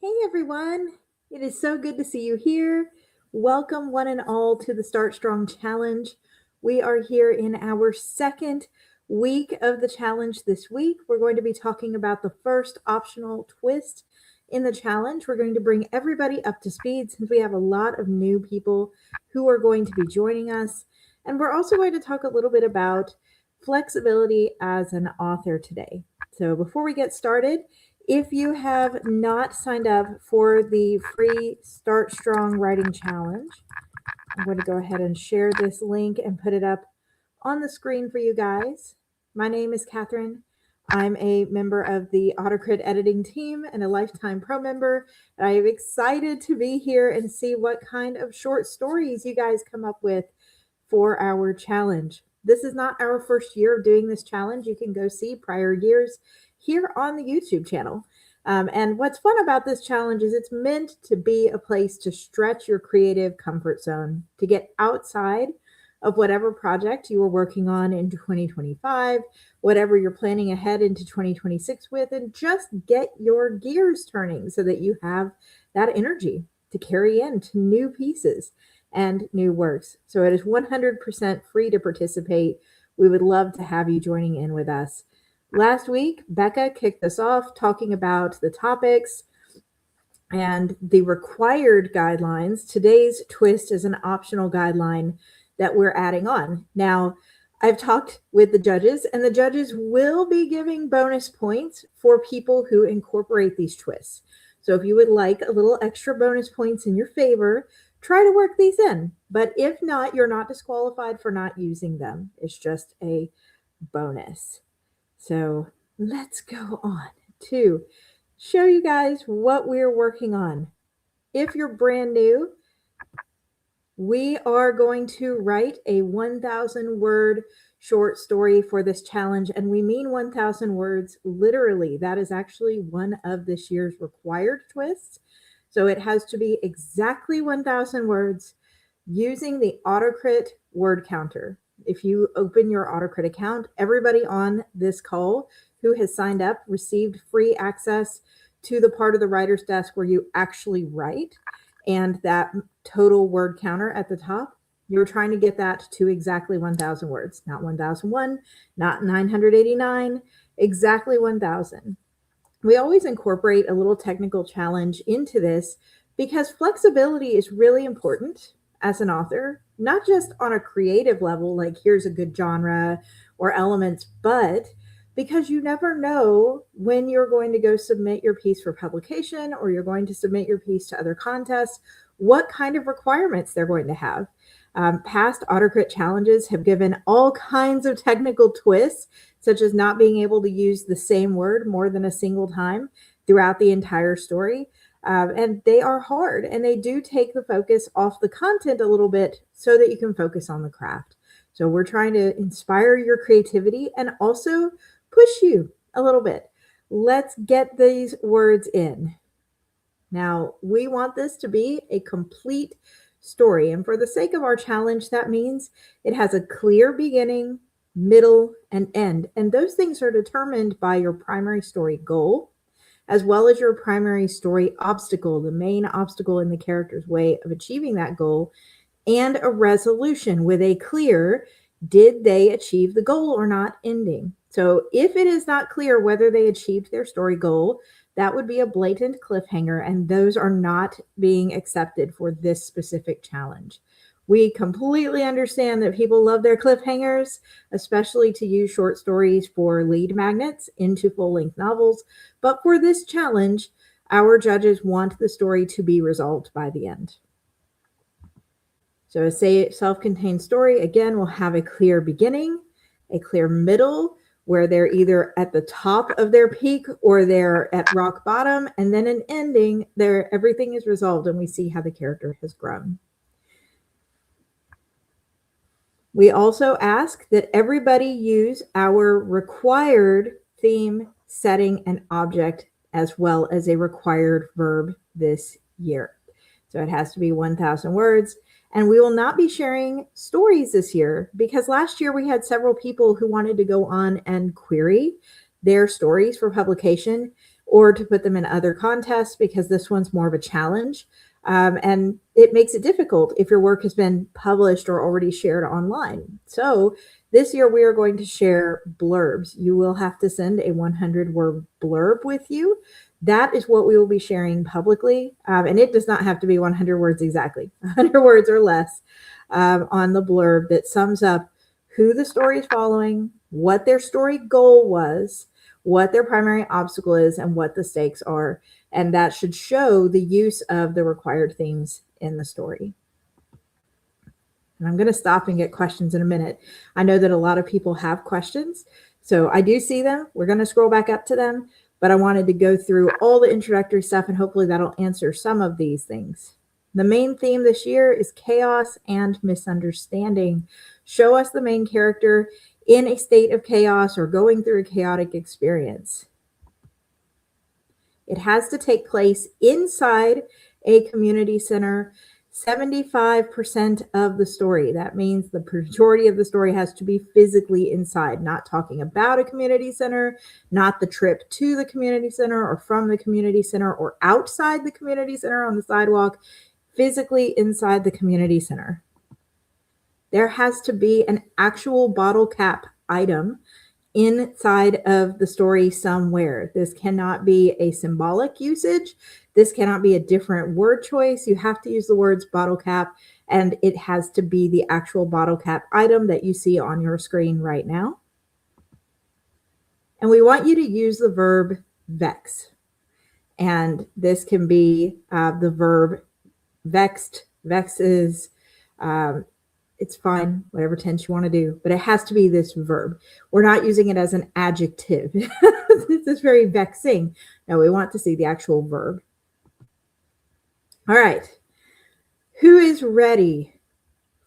Hey everyone, it is so good to see you here. Welcome, one and all, to the Start Strong Challenge. We are here in our second week of the challenge this week. We're going to be talking about the first optional twist in the challenge. We're going to bring everybody up to speed since we have a lot of new people who are going to be joining us. And we're also going to talk a little bit about flexibility as an author today. So before we get started, if you have not signed up for the free Start Strong Writing Challenge, I'm going to go ahead and share this link and put it up on the screen for you guys. My name is Catherine. I'm a member of the Autocrit editing team and a lifetime pro member. And I am excited to be here and see what kind of short stories you guys come up with for our challenge. This is not our first year of doing this challenge. You can go see prior years here on the YouTube channel. And what's fun about this challenge is it's meant to be a place to stretch your creative comfort zone, to get outside of whatever project you were working on in 2025, whatever you're planning ahead into 2026 with, and just get your gears turning so that you have that energy to carry into new pieces and new works. So it is 100% free to participate. We would love to have you joining in with us. Last week, Becca kicked us off talking about the topics and the required guidelines. Today's twist is an optional guideline that we're adding on. Now, I've talked with the judges, and the judges will be giving bonus points for people who incorporate these twists. So if you would like a little extra bonus points in your favor, try to work these in. But if not, you're not disqualified for not using them. It's just a bonus. So let's go on to show you guys what we're working on. If you're brand new, we are going to write a 1,000 word short story for this challenge. And we mean 1,000 words literally. That is actually one of this year's required twists. So it has to be exactly 1,000 words using the Autocrit word counter. If you open your Autocrit account, everybody on this call who has signed up received free access to the part of the writer's desk where you actually write, and that total word counter at the top, you're trying to get that to exactly 1,000 words, not 1,001, not 989, exactly 1,000. We always incorporate a little technical challenge into this because flexibility is really important as an author, not just on a creative level, like here's a good genre or elements, but because you never know when you're going to go submit your piece for publication or you're going to submit your piece to other contests, what kind of requirements they're going to have. Past Autocrit challenges have given all kinds of technical twists, such as not being able to use the same word more than a single time throughout the entire story. And they are hard, and they do take the focus off the content a little bit so that you can focus on the craft. So we're trying to inspire your creativity and also push you a little bit. Let's get these words in. Now, we want this to be a complete story. And for the sake of our challenge, that means it has a clear beginning, middle, and end. And those things are determined by your primary story goal, as well as your primary story obstacle, the main obstacle in the character's way of achieving that goal, and a resolution with a clear, did they achieve the goal or not ending. So if it is not clear whether they achieved their story goal, that would be a blatant cliffhanger, and those are not being accepted for this specific challenge. We completely understand that people love their cliffhangers, especially to use short stories for lead magnets into full-length novels. But for this challenge, our judges want the story to be resolved by the end. So a self-contained story, again, will have a clear beginning, a clear middle, where they're either at the top of their peak or they're at rock bottom, and then an ending, everything is resolved and we see how the character has grown. We also ask that everybody use our required theme, setting, and object, as well as a required verb this year. So it has to be 1,000 words. And we will not be sharing stories this year because last year we had several people who wanted to go on and query their stories for publication, or to put them in other contests because this one's more of a challenge. And it makes it difficult if your work has been published or already shared online. So this year we are going to share blurbs. You will have to send a 100-word blurb with you. That is what we will be sharing publicly. And it does not have to be 100 words exactly, 100 words or less on the blurb that sums up who the story is following, what their story goal was, what their primary obstacle is, and what the stakes are. And that should show the use of the required themes in the story. And I'm going to stop and get questions in a minute. I know that a lot of people have questions, so I do see them. We're going to scroll back up to them, but I wanted to go through all the introductory stuff, and hopefully that'll answer some of these things. The main theme this year is chaos and misunderstanding. Show us the main character in a state of chaos or going through a chaotic experience. It has to take place inside a community center 75% of the story. That means the majority of the story has to be physically inside, not talking about a community center, not the trip to the community center or from the community center or outside the community center on the sidewalk, physically inside the community center. There has to be an actual bottle cap item inside of the story somewhere. This cannot be a symbolic usage. This cannot be a different word choice. You have to use the words bottle cap, and it has to be the actual bottle cap item that you see on your screen right now. And we want you to use the verb vex. And this can be the verb vexed, vexes, it's fine, whatever tense you want to do, but it has to be this verb. We're not using it as an adjective. This is very vexing. No, we want to see the actual verb. All right. Who is ready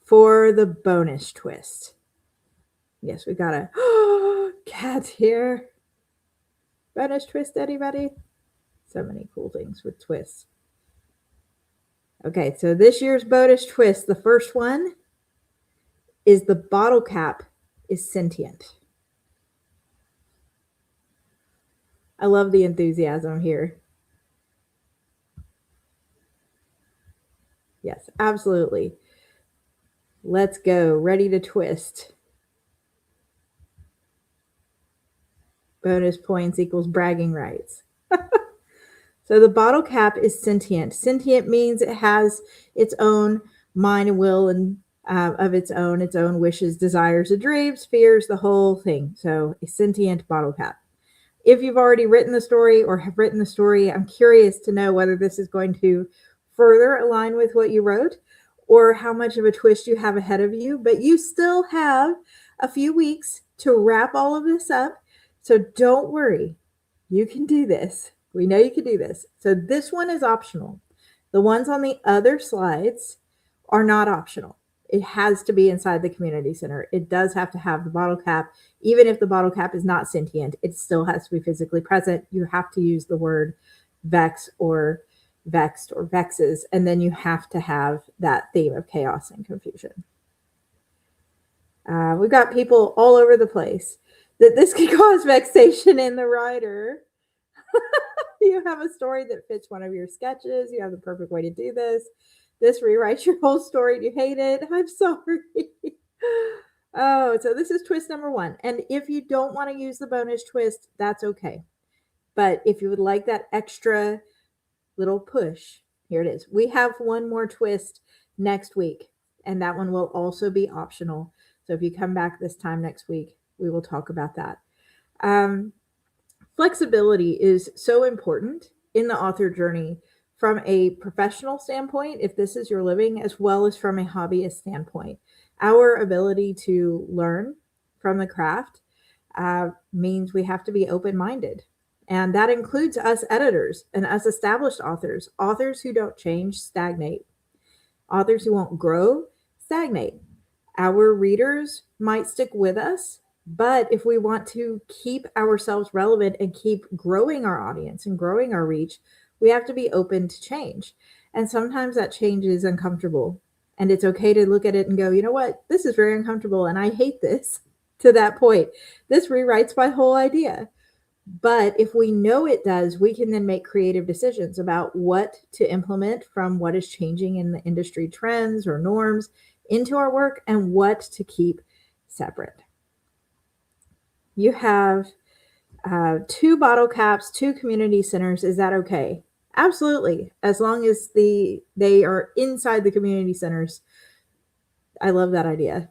for the bonus twist? Yes, we got a cat here. Bonus twist, anybody? So many cool things with twists. Okay, so this year's bonus twist, the first one is the bottle cap is sentient. I love the enthusiasm here. Yes, absolutely. Let's go. Ready to twist. Bonus points equals bragging rights. So the bottle cap is sentient. Sentient means it has its own mind and will and of its own wishes, desires, and dreams, fears, the whole thing. So a sentient bottle cap. If you've already written the story or have written the story, I'm curious to know whether this is going to further align with what you wrote or how much of a twist you have ahead of you. But you still have a few weeks to wrap all of this up. So don't worry. You can do this. We know you can do this. So this one is optional. The ones on the other slides are not optional. It has to be inside the community center. It does have to have the bottle cap. Even if the bottle cap is not sentient, it still has to be physically present. You have to use the word vex or vexed or vexes, and then you have to have that theme of chaos and confusion. We've got people all over the place that this can cause vexation in the writer. You have a story that fits one of your sketches. You have the perfect way to do this. This rewrites your whole story and you hate it. I'm sorry. Oh, so this is twist number one. And if you don't want to use the bonus twist, that's okay. But if you would like that extra little push, here it is. We have one more twist next week, and that one will also be optional. So if you come back this time next week, we will talk about that. Flexibility is so important in the author journey from a professional standpoint, if this is your living, as well as from a hobbyist standpoint. Our ability to learn from the craft means we have to be open-minded. And that includes us editors and us established authors. Authors who don't change stagnate. Authors who won't grow stagnate. Our readers might stick with us, but if we want to keep ourselves relevant and keep growing our audience and growing our reach, we have to be open to change. And sometimes that change is uncomfortable. And it's okay to look at it and go, you know what? This is very uncomfortable and I hate this to that point. This rewrites my whole idea. But if we know it does, we can then make creative decisions about what to implement from what is changing in the industry trends or norms into our work and what to keep separate. You have 2 bottle caps, 2 community centers. Is that okay? Absolutely. As long as they are inside the community centers. I love that idea.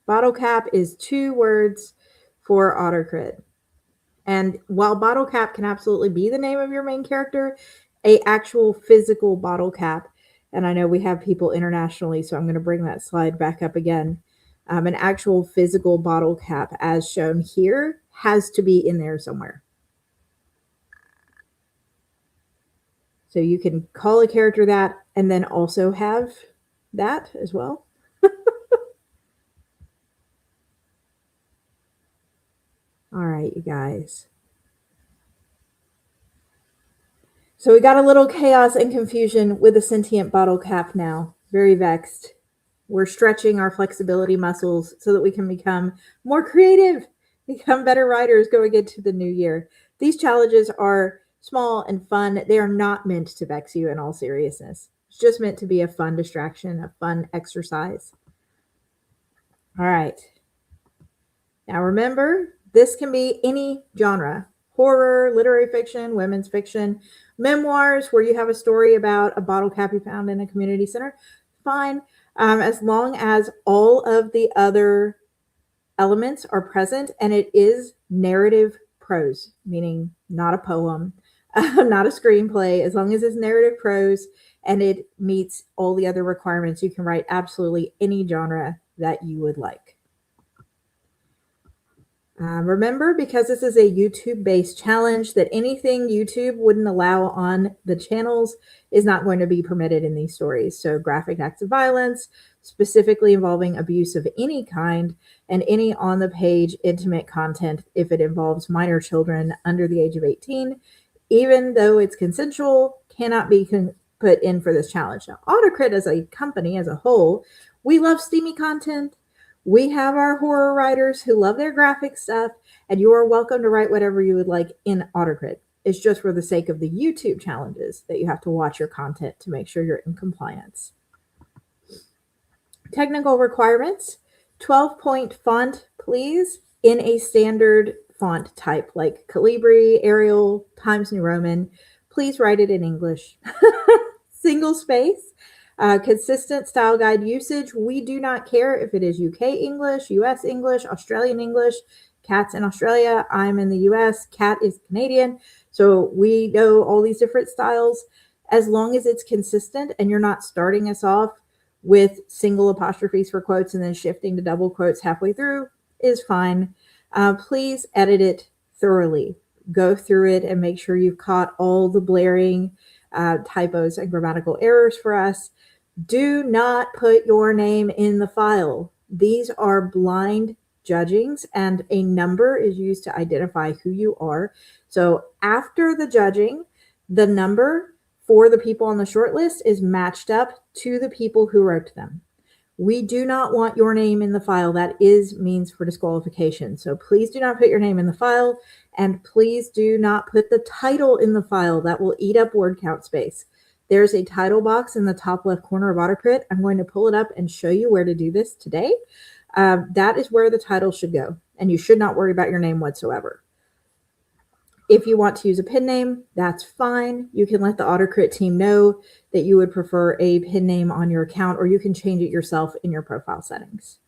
Bottle cap is 2 words for Autocrit. And while bottle cap can absolutely be the name of your main character, a actual physical bottle cap, and I know we have people internationally, so I'm going to bring that slide back up again. An actual physical bottle cap, as shown here, has to be in there somewhere. So you can call a character that and then also have that as well. All right, you guys. So we got a little chaos and confusion with a sentient bottle cap now. Very vexed. We're stretching our flexibility muscles so that we can become more creative, become better writers going into the new year. These challenges are small and fun. They are not meant to vex you in all seriousness. It's just meant to be a fun distraction, a fun exercise. All right. Now remember, this can be any genre: horror, literary fiction, women's fiction, memoirs where you have a story about a bottle cap you found in a community center. Fine. As long as all of the other elements are present and it is narrative prose, meaning not a poem, not a screenplay. As long as it's narrative prose and it meets all the other requirements, you can write absolutely any genre that you would like. Remember, because this is a YouTube-based challenge, that anything YouTube wouldn't allow on the channels is not going to be permitted in these stories. So graphic acts of violence, specifically involving abuse of any kind, and any on-the-page intimate content if it involves minor children under the age of 18, even though it's consensual, cannot be put in for this challenge. Now, Autocrit as a company, as a whole, we love steamy content. We have our horror writers who love their graphic stuff, and you are welcome to write whatever you would like in Autocrit. It's just for the sake of the YouTube challenges that you have to watch your content to make sure you're in compliance. Technical requirements: 12-point font, please, in a standard font type like Calibri, Arial, Times New Roman. Please write it in English. Single space. Consistent style guide usage. We do not care if it is UK English, US English, Australian English. Cat's in Australia. I'm in the US. Cat is Canadian. So we know all these different styles. As long as it's consistent and you're not starting us off with single apostrophes for quotes and then shifting to double quotes halfway through is fine. Please edit it thoroughly. Go through it and make sure you've caught all the blaring typos and grammatical errors for us. Do not put your name in the file. These are blind judgings, and a number is used to identify who you are. So after the judging, the number for the people on the short list is matched up to the people who wrote them. We do not want your name in the file. That is means for disqualification. So please do not put your name in the file, and please do not put the title in the file. That will eat up word count space. There's a title box in the top left corner of Autocrit. I'm going to pull it up and show you where to do this today. That is where the title should go, and you should not worry about your name whatsoever. If you want to use a pen name, that's fine. You can let the Autocrit team know that you would prefer a pen name on your account, or you can change it yourself in your profile settings.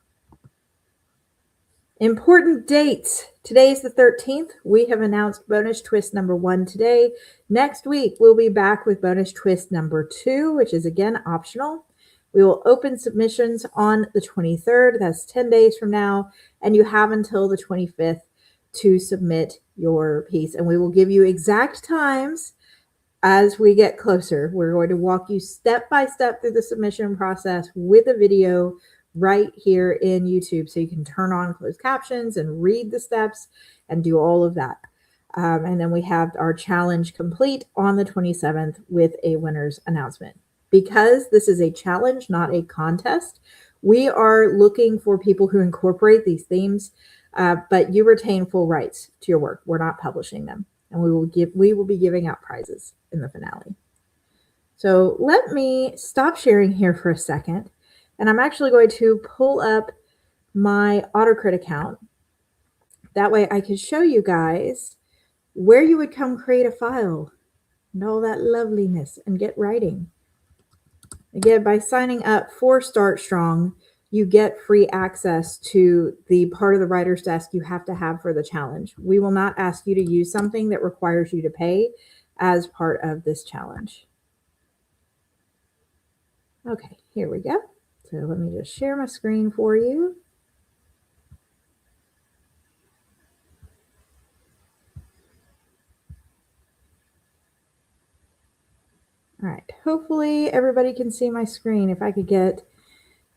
Important dates. Today is the 13th. We have announced bonus twist number 1 today. Next week, we'll be back with bonus twist number 2, which is again optional. We will open submissions on the 23rd. That's 10 days from now. And you have until the 25th to submit your piece. And we will give you exact times as we get closer. We're going to walk you step by step through the submission process with a video right here in YouTube, so you can turn on closed captions and read the steps and do all of that. And then we have our challenge complete on the 27th with a winner's announcement. Because this is a challenge, not a contest, We are looking for people who incorporate these themes, but you retain full rights to your work. We're not publishing them, and we will be giving out prizes in the finale. So let me stop sharing here for a second, and I'm actually going to pull up my AutoCrit account. That way I can show you guys where you would come create a file and all that loveliness and get writing. Again, by signing up for Start Strong, you get free access to the part of the writer's desk you have to have for the challenge. We will not ask you to use something that requires you to pay as part of this challenge. Okay, here we go. So let me just share my screen for you. All right, hopefully everybody can see my screen. If I could get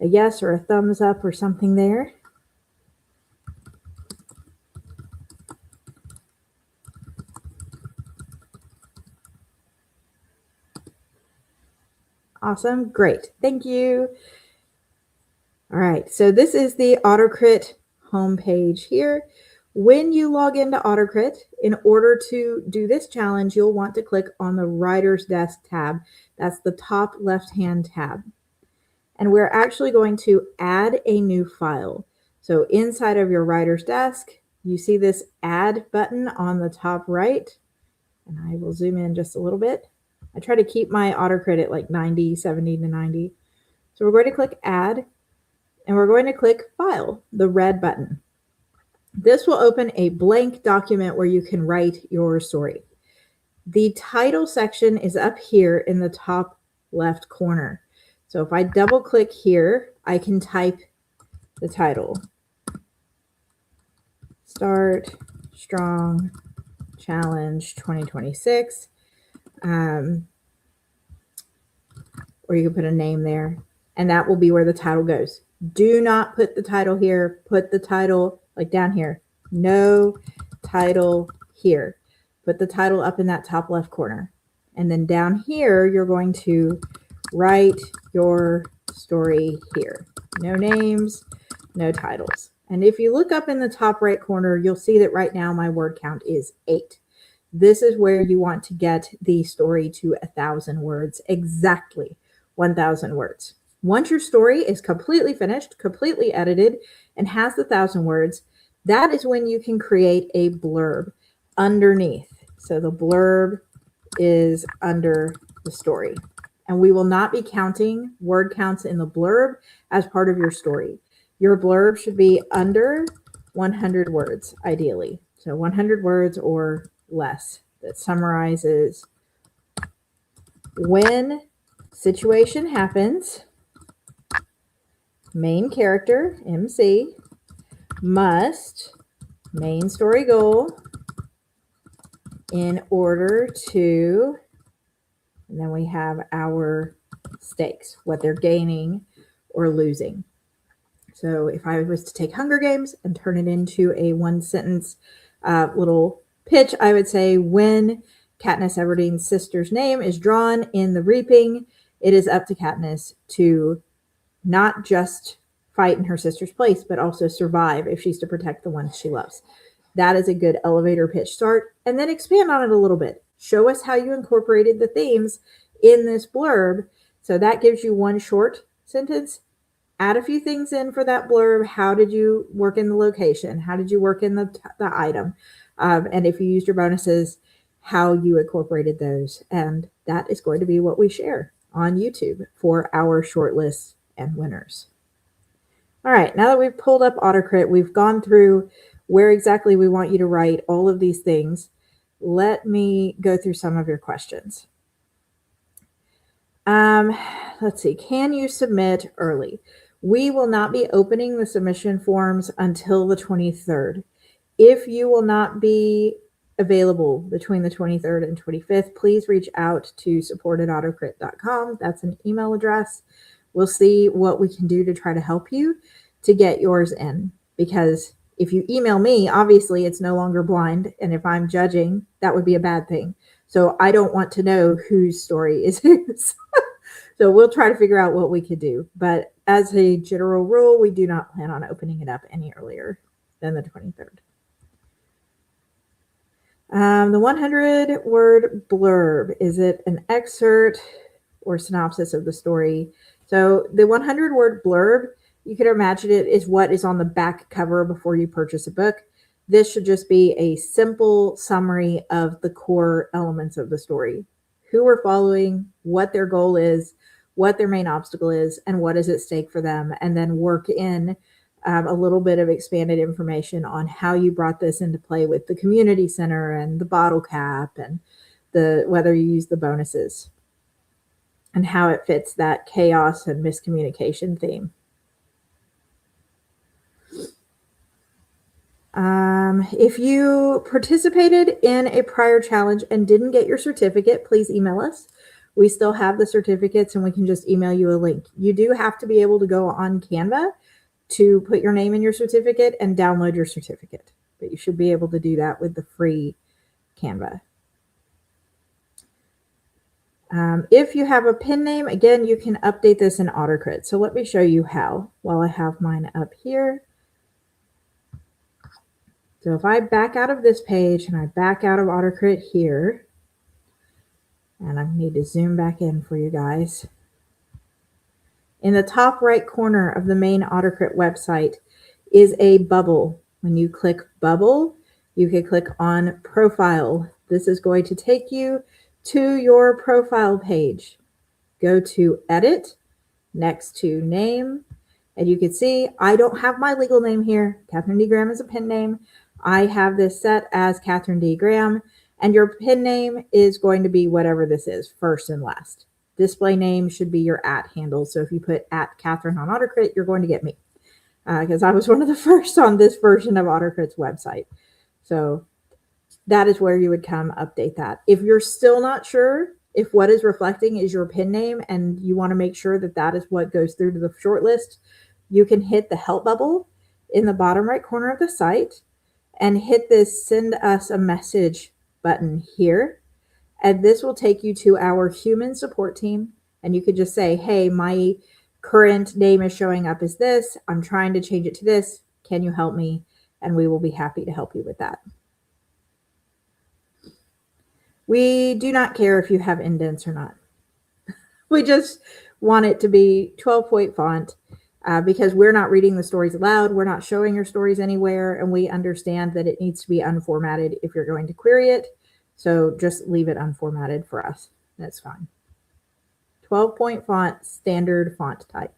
a yes or a thumbs up or something there. Awesome, great, thank you. All right, so this is the AutoCrit homepage here. When you log into AutoCrit, in order to do this challenge, you'll want to click on the Writer's Desk tab. That's the top left-hand tab. And we're actually going to add a new file. So inside of your Writer's Desk, you see this Add button on the top right. And I will zoom in just a little bit. I try to keep my AutoCrit at like 90, 70 to 90. So we're going to click Add, and we're going to click File, the red button. This will open a blank document where you can write your story. The title section is up here in the top left corner. So if I double click here, I can type the title. Start Strong Challenge 2026. Or you can put a name there, and that will be where the title goes. Do not put the title here. Put the title like down here. No title here. Put the title up in that top left corner. And then down here, you're going to write your story here. No names, no titles. And if you look up in the top right corner, you'll see that right now my word count is 8. This is where you want to get the story to 1,000 words, exactly 1,000 words. Once your story is completely finished, completely edited, and has the 1,000 words, that is when you can create a blurb underneath. So the blurb is under the story. And we will not be counting word counts in the blurb as part of your story. Your blurb should be under 100 words, ideally. So 100 words or less, that summarizes when situation happens, main character, MC, must, main story goal, in order to, and then we have our stakes, what they're gaining or losing. So if I was to take Hunger Games and turn it into a one-sentence little pitch, I would say, when Katniss Everdeen's sister's name is drawn in the reaping, it is up to Katniss to not just fight in her sister's place, but also survive if she's to protect the ones she loves. That is a good elevator pitch start. And then expand on it a little bit. Show us how you incorporated the themes in this blurb. So that gives you one short sentence. Add a few things in for that blurb. How did you work in the location? How did you work in the item? And if you used your bonuses, how you incorporated those. And that is going to be what we share on YouTube for our shortlists and winners. All right, now that we've pulled up AutoCrit, we've gone through where exactly we want you to write all of these things. Let me go through some of your questions. Let's see, can you submit early? We will not be opening the submission forms until the 23rd. If you will not be available between the 23rd and 25th, please reach out to support@autocrit.com. That's an email address. We'll see what we can do to try to help you to get yours in, because if you email me, obviously it's no longer blind. And if I'm judging, that would be a bad thing. So I don't want to know whose story is whose. So we'll try to figure out what we could do. But as a general rule, we do not plan on opening it up any earlier than the 23rd. The 100-word blurb, is it an excerpt or synopsis of the story? So the 100-word blurb, you can imagine it is what is on the back cover before you purchase a book. This should just be a simple summary of the core elements of the story. Who we're following, what their goal is, what their main obstacle is, and what is at stake for them, and then work in a little bit of expanded information on how you brought this into play with the community center and the bottle cap and whether you use the bonuses and how it fits that chaos and miscommunication theme. If you participated in a prior challenge and didn't get your certificate, please email us. We still have the certificates and we can just email you a link. You do have to be able to go on Canva to put your name in your certificate and download your certificate, but you should be able to do that with the free Canva. If you have a pin name, again, you can update this in AutoCrit. So let me show you how while I have mine up here. So if I back out of this page and I back out of AutoCrit here, and I need to zoom back in for you guys. In the top right corner of the main AutoCrit website is a bubble. When you click bubble, you can click on profile. This is going to take you to your profile page. Go to edit, next to name, and you can see I don't have my legal name here. Catherine D. Graham is a pen name. I have this set as Catherine D. Graham, and your pen name is going to be whatever this is, first and last. Display name should be your @ handle. So if you put @Catherine on AutoCrit, you're going to get me because I was one of the first on this version of AutoCrit's website. So that is where you would come update that. If you're still not sure if what is reflecting is your pin name and you want to make sure that that is what goes through to the shortlist, you can hit the help bubble in the bottom right corner of the site and hit this send us a message button here. And this will take you to our human support team. And you could just say, hey, my current name is showing up as this. I'm trying to change it to this. Can you help me? And we will be happy to help you with that. We do not care if you have indents or not. We just want it to be 12-point font because we're not reading the stories aloud. We're not showing your stories anywhere. And we understand that it needs to be unformatted if you're going to query it. So just leave it unformatted for us. That's fine. 12-point font, standard font type.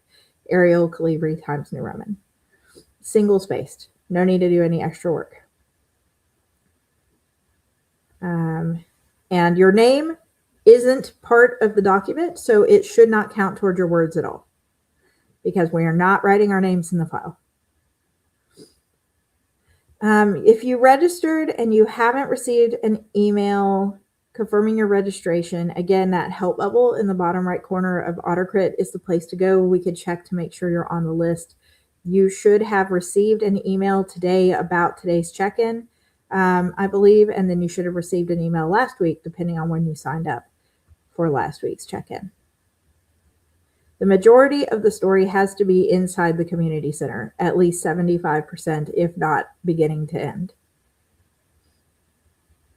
Arial, Calibri, Times New Roman. Single spaced. No need to do any extra work. And your name isn't part of the document, so it should not count toward your words at all because we are not writing our names in the file. If you registered and you haven't received an email confirming your registration, again, that help bubble in the bottom right corner of AutoCrit is the place to go. We could check to make sure you're on the list. You should have received an email today about today's check-in, I believe, and then you should have received an email last week, depending on when you signed up for last week's check-in. The majority of the story has to be inside the community center, at least 75%, if not beginning to end.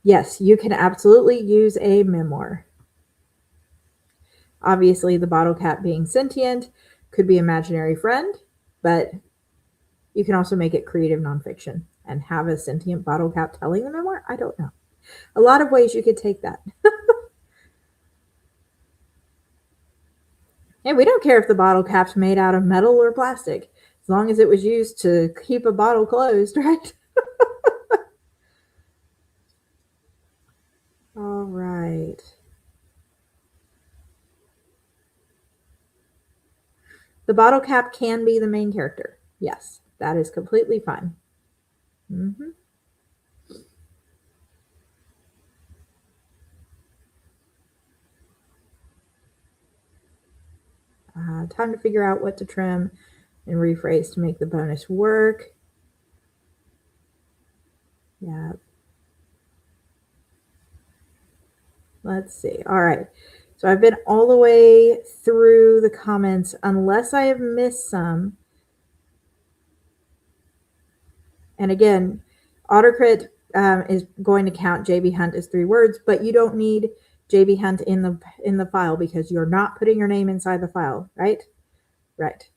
Yes, you can absolutely use a memoir. Obviously, the bottle cap being sentient could be imaginary friend, but you can also make it creative nonfiction and have a sentient bottle cap telling the memoir. I don't know. A lot of ways you could take that. And we don't care if the bottle cap's made out of metal or plastic, as long as it was used to keep a bottle closed, right? All right. The bottle cap can be the main character. Yes, that is completely fine. Time to figure out what to trim and rephrase to make the bonus work. Yeah. Let's see. All right. So I've been all the way through the comments, unless I have missed some. And again, AutoCrit is going to count JB Hunt as 3 words, but you don't need JB Hunt in the file because you're not putting your name inside the file, right? Right.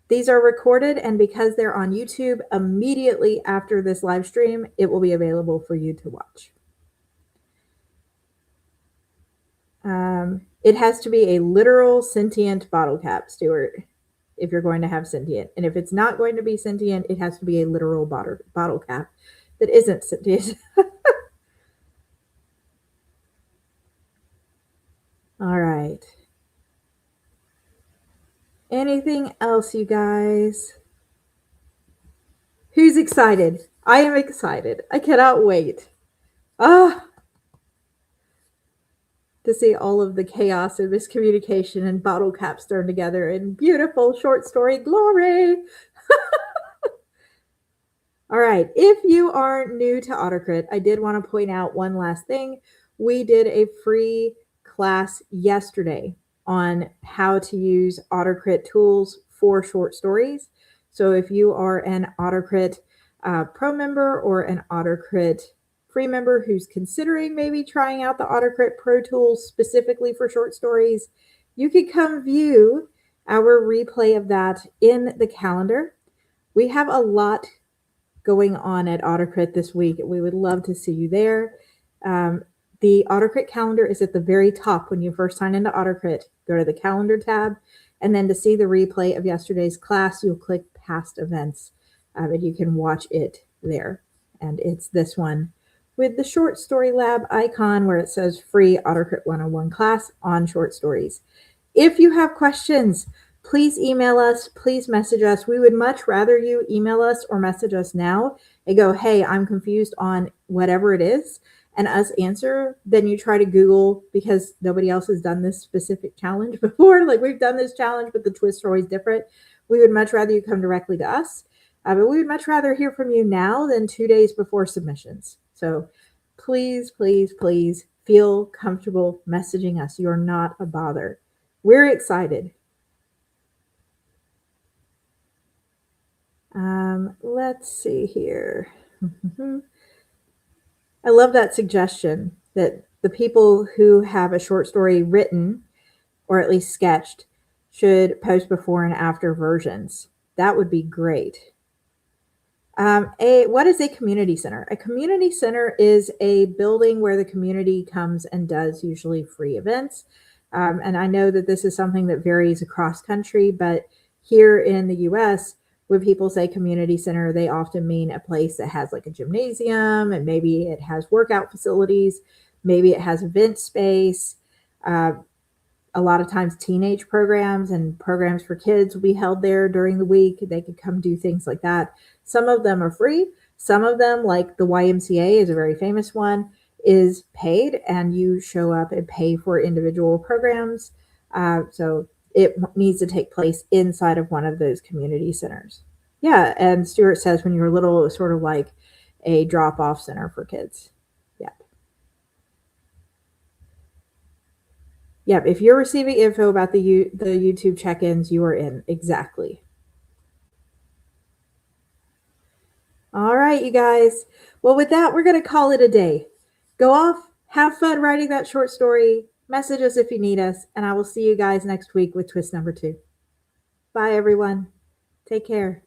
These are recorded, and because they're on YouTube, immediately after this live stream, it will be available for you to watch. It has to be a literal sentient bottle cap, Stuart, if you're going to have sentient. And if it's not going to be sentient, it has to be a literal bottle cap that isn't sentient. All right. Anything else, you guys? Who's excited? I am excited. I cannot wait. To see all of the chaos and miscommunication and bottle caps thrown together in beautiful short story glory. All right. If you are new to AutoCrit, I did want to point out one last thing. We did a free class yesterday on how to use AutoCrit tools for short stories. So if you are an AutoCrit Pro member or an AutoCrit free member who's considering maybe trying out the AutoCrit Pro tools specifically for short stories, you can come view our replay of that in the calendar. We have a lot going on at AutoCrit this week. We would love to see you there. The AutoCrit calendar is at the very top when you first sign into AutoCrit. Go to the calendar tab, and then to see the replay of yesterday's class, you'll click past events, and you can watch it there. And it's this one with the short story lab icon where it says free AutoCrit 101 class on short stories. If you have questions, please email us, please message us. We would much rather you email us or message us now and go, hey, I'm confused on whatever it is, and us answer than you try to Google, because nobody else has done this specific challenge before. Like, we've done this challenge, but the twists are always different. We would much rather you come directly to us. But we would much rather hear from you now than 2 days before submissions. So please, please, please feel comfortable messaging us. You're not a bother. We're excited. Let's see here. I love that suggestion that the people who have a short story written or at least sketched should post before and after versions. That would be great. What is a community center? A community center is a building where the community comes and does usually free events. And I know that this is something that varies across country, but here in the US, when people say community center, they often mean a place that has like a gymnasium, and maybe it has workout facilities, maybe it has event space. A lot of times teenage programs and programs for kids will be held there during the week. They could come do things like that. Some of them are free. Some of them, like the YMCA is a very famous one, is paid, and you show up and pay for individual programs. So it needs to take place inside of one of those community centers. Yeah, and Stuart says when you were little, it was sort of like a drop-off center for kids. Yep, if you're receiving info about the YouTube check-ins, you are in. Exactly. All right, you guys. Well, with that, we're going to call it a day. Go off, have fun writing that short story. Message us if you need us, and I will see you guys next week with twist number 2. Bye, everyone. Take care.